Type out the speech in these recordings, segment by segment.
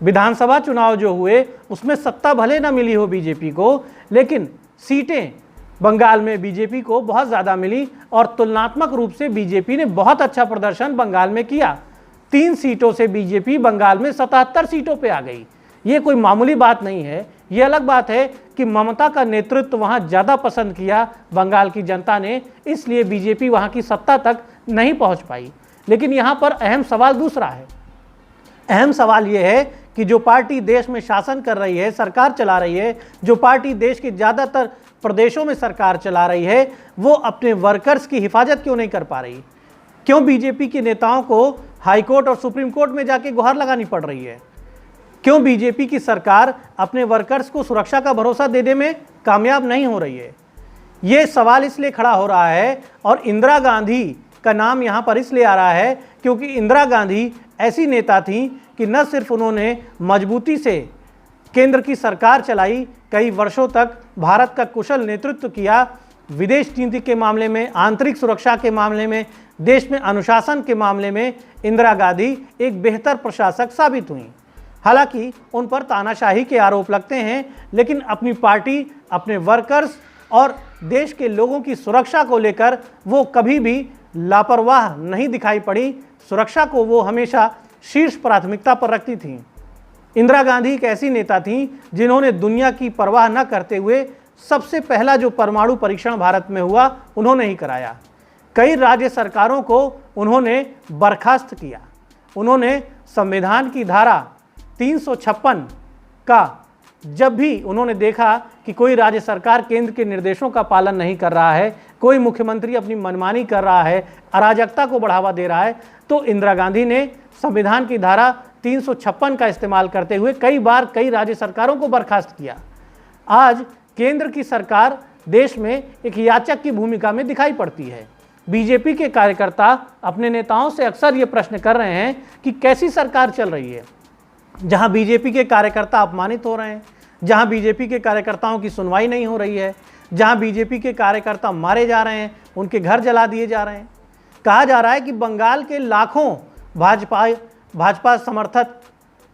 विधानसभा चुनाव जो हुए उसमें सत्ता भले ना मिली हो बीजेपी को, लेकिन सीटें बंगाल में बीजेपी को बहुत ज़्यादा मिली और तुलनात्मक रूप से बीजेपी ने बहुत अच्छा प्रदर्शन बंगाल में किया। 3 सीटों से बीजेपी बंगाल में 77 सीटों पे आ गई। ये कोई मामूली बात नहीं है। ये अलग बात है कि ममता का नेतृत्व वहाँ ज़्यादा पसंद किया बंगाल की जनता ने, इसलिए बीजेपी वहाँ की सत्ता तक नहीं पहुँच पाई। लेकिन यहाँ पर अहम सवाल दूसरा है। अहम सवाल ये है कि जो पार्टी देश में शासन कर रही है, सरकार चला रही है, जो पार्टी देश के ज़्यादातर प्रदेशों में सरकार चला रही है, वो अपने वर्कर्स की हिफाजत क्यों नहीं कर पा रही? क्यों बीजेपी के नेताओं को हाई कोर्ट और सुप्रीम कोर्ट में जाके गुहार लगानी पड़ रही है? क्यों बीजेपी की सरकार अपने वर्कर्स को सुरक्षा का भरोसा देने में कामयाब नहीं हो रही है? ये सवाल इसलिए खड़ा हो रहा है और इंदिरा गांधी का नाम यहाँ पर इसलिए आ रहा है क्योंकि इंदिरा गांधी ऐसी नेता थी कि न सिर्फ उन्होंने मजबूती से केंद्र की सरकार चलाई, कई वर्षों तक भारत का कुशल नेतृत्व किया, विदेश नीति के मामले में, आंतरिक सुरक्षा के मामले में, देश में अनुशासन के मामले में इंदिरा गांधी एक बेहतर प्रशासक साबित हुई। हालांकि उन पर तानाशाही के आरोप लगते हैं, लेकिन अपनी पार्टी, अपने वर्कर्स और देश के लोगों की सुरक्षा को लेकर वो कभी भी लापरवाह नहीं दिखाई पड़ी। सुरक्षा को वो हमेशा शीर्ष प्राथमिकता पर रखती थी। इंदिरा गांधी एक ऐसी नेता थी जिन्होंने दुनिया की परवाह न करते हुए सबसे पहला जो परमाणु परीक्षण भारत में हुआ उन्होंने ही कराया। कई राज्य सरकारों को उन्होंने बर्खास्त किया। उन्होंने संविधान की धारा 356 का जब भी उन्होंने देखा कि कोई राज्य सरकार केंद्र के निर्देशों का पालन नहीं कर रहा है, कोई मुख्यमंत्री अपनी मनमानी कर रहा है, अराजकता को बढ़ावा दे रहा है, तो इंदिरा गांधी ने संविधान की धारा 356 का इस्तेमाल करते हुए कई बार कई राज्य सरकारों को बर्खास्त किया। आज केंद्र की सरकार देश में एक याचक की भूमिका में दिखाई पड़ती है। बीजेपी के कार्यकर्ता अपने नेताओं से अक्सर ये प्रश्न कर रहे हैं कि कैसी सरकार चल रही है, जहां बीजेपी के कार्यकर्ता अपमानित हो रहे हैं, जहां बीजेपी के कार्यकर्ताओं की सुनवाई नहीं हो रही है, जहां बीजेपी के कार्यकर्ता मारे जा रहे हैं, उनके घर जला दिए जा रहे हैं। कहा जा रहा है कि बंगाल के लाखों भाजपा समर्थक,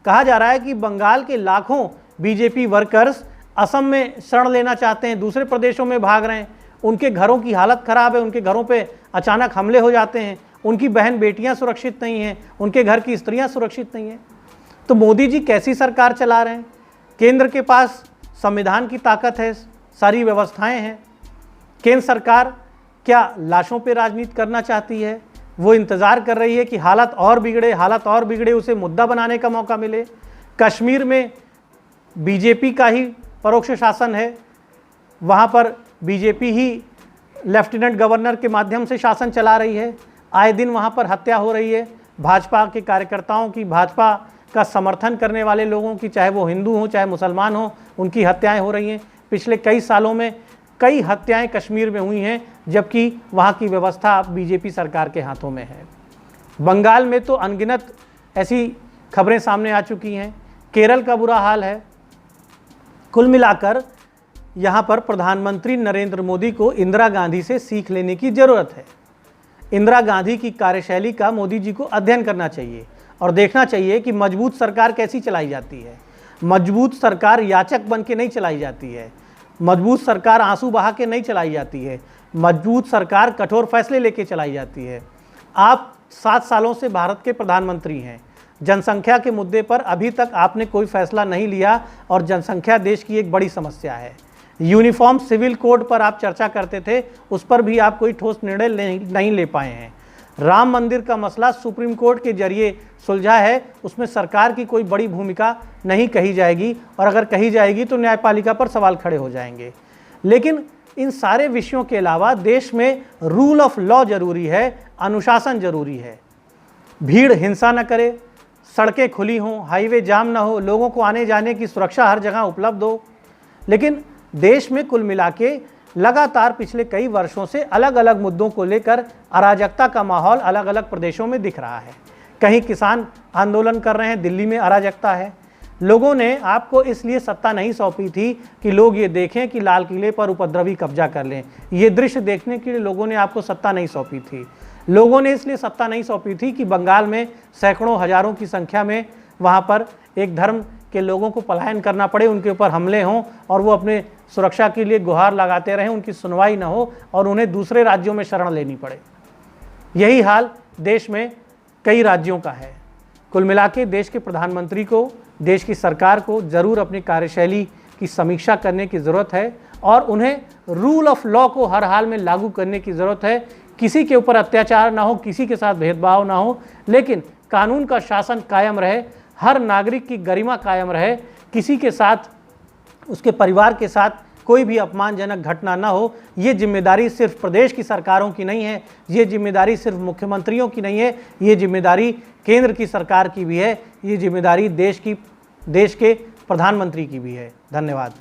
कहा जा रहा है कि बंगाल के लाखों बीजेपी वर्कर्स असम में शरण लेना चाहते हैं, दूसरे प्रदेशों में भाग रहे हैं, उनके घरों की हालत ख़राब है, उनके घरों पे अचानक हमले हो जाते हैं, उनकी बहन बेटियां सुरक्षित नहीं हैं, उनके घर की स्त्रियां सुरक्षित नहीं हैं। तो मोदी जी कैसी सरकार चला रहे हैं? केंद्र के पास संविधान की ताकत है, सारी व्यवस्थाएं हैं। केंद्र सरकार क्या लाशों पे राजनीति करना चाहती है? वो इंतज़ार कर रही है कि हालत और बिगड़े, उसे मुद्दा बनाने का मौका मिले। कश्मीर में बीजेपी का ही परोक्ष शासन है, वहाँ पर बीजेपी ही लेफ्टिनेंट गवर्नर के माध्यम से शासन चला रही है। आए दिन वहाँ पर हत्या हो रही है भाजपा के कार्यकर्ताओं की, भाजपा का समर्थन करने वाले लोगों की, चाहे वो हिंदू हों चाहे मुसलमान हों, उनकी हत्याएं हो रही हैं। पिछले कई सालों में कई हत्याएं कश्मीर में हुई हैं, जबकि वहाँ की व्यवस्था बीजेपी सरकार के हाथों में है। बंगाल में तो अनगिनत ऐसी खबरें सामने आ चुकी हैं। केरल का बुरा हाल है। कुल मिलाकर यहाँ पर प्रधानमंत्री नरेंद्र मोदी को इंदिरा गांधी से सीख लेने की ज़रूरत है। इंदिरा गांधी की कार्यशैली का मोदी जी को अध्ययन करना चाहिए और देखना चाहिए कि मजबूत सरकार कैसी चलाई जाती है। मजबूत सरकार याचक बन के नहीं चलाई जाती है, मजबूत सरकार आंसू बहा के नहीं चलाई जाती है, मजबूत सरकार कठोर फैसले लेके चलाई जाती है। आप 7 सालों से भारत के प्रधानमंत्री हैं, जनसंख्या के मुद्दे पर अभी तक आपने कोई फैसला नहीं लिया और जनसंख्या देश की एक बड़ी समस्या है। यूनिफॉर्म सिविल कोड पर आप चर्चा करते थे, उस पर भी आप कोई ठोस निर्णय नहीं ले पाए हैं। राम मंदिर का मसला सुप्रीम कोर्ट के जरिए सुलझा है, उसमें सरकार की कोई बड़ी भूमिका नहीं कही जाएगी और अगर कही जाएगी तो न्यायपालिका पर सवाल खड़े हो जाएंगे। लेकिन इन सारे विषयों के अलावा देश में रूल ऑफ लॉ जरूरी है, अनुशासन जरूरी है। भीड़ हिंसा न करे, सड़कें खुली हों, हाईवे जाम ना हो, लोगों को आने जाने की सुरक्षा हर जगह उपलब्ध हो। लेकिन देश में कुल मिला के लगातार पिछले कई वर्षों से अलग अलग मुद्दों को लेकर अराजकता का माहौल अलग अलग प्रदेशों में दिख रहा है। कहीं किसान आंदोलन कर रहे हैं, दिल्ली में अराजकता है। लोगों ने आपको इसलिए सत्ता नहीं सौंपी थी कि लोग ये देखें कि लाल किले पर उपद्रवी कब्जा कर लें। ये दृश्य देखने के लिए लोगों ने आपको सत्ता नहीं सौंपी थी। लोगों ने इसलिए सत्ता नहीं सौंपी थी कि बंगाल में सैकड़ों हजारों की संख्या में वहाँ पर एक धर्म के लोगों को पलायन करना पड़े, उनके ऊपर हमले हों और वो अपने सुरक्षा के लिए गुहार लगाते रहें, उनकी सुनवाई न हो और उन्हें दूसरे राज्यों में शरण लेनी पड़े। यही हाल देश में कई राज्यों का है। कुल मिला के देश के प्रधानमंत्री को, देश की सरकार को ज़रूर अपनी कार्यशैली की समीक्षा करने की ज़रूरत है और उन्हें रूल ऑफ लॉ को हर हाल में लागू करने की ज़रूरत है। किसी के ऊपर अत्याचार ना हो, किसी के साथ भेदभाव ना हो, लेकिन कानून का शासन कायम रहे, हर नागरिक की गरिमा कायम रहे, किसी के साथ, उसके परिवार के साथ कोई भी अपमानजनक घटना ना हो। ये जिम्मेदारी सिर्फ प्रदेश की सरकारों की नहीं है, ये जिम्मेदारी सिर्फ मुख्यमंत्रियों की नहीं है, ये जिम्मेदारी केंद्र की सरकार की भी है, ये जिम्मेदारी देश के प्रधानमंत्री की भी है। धन्यवाद।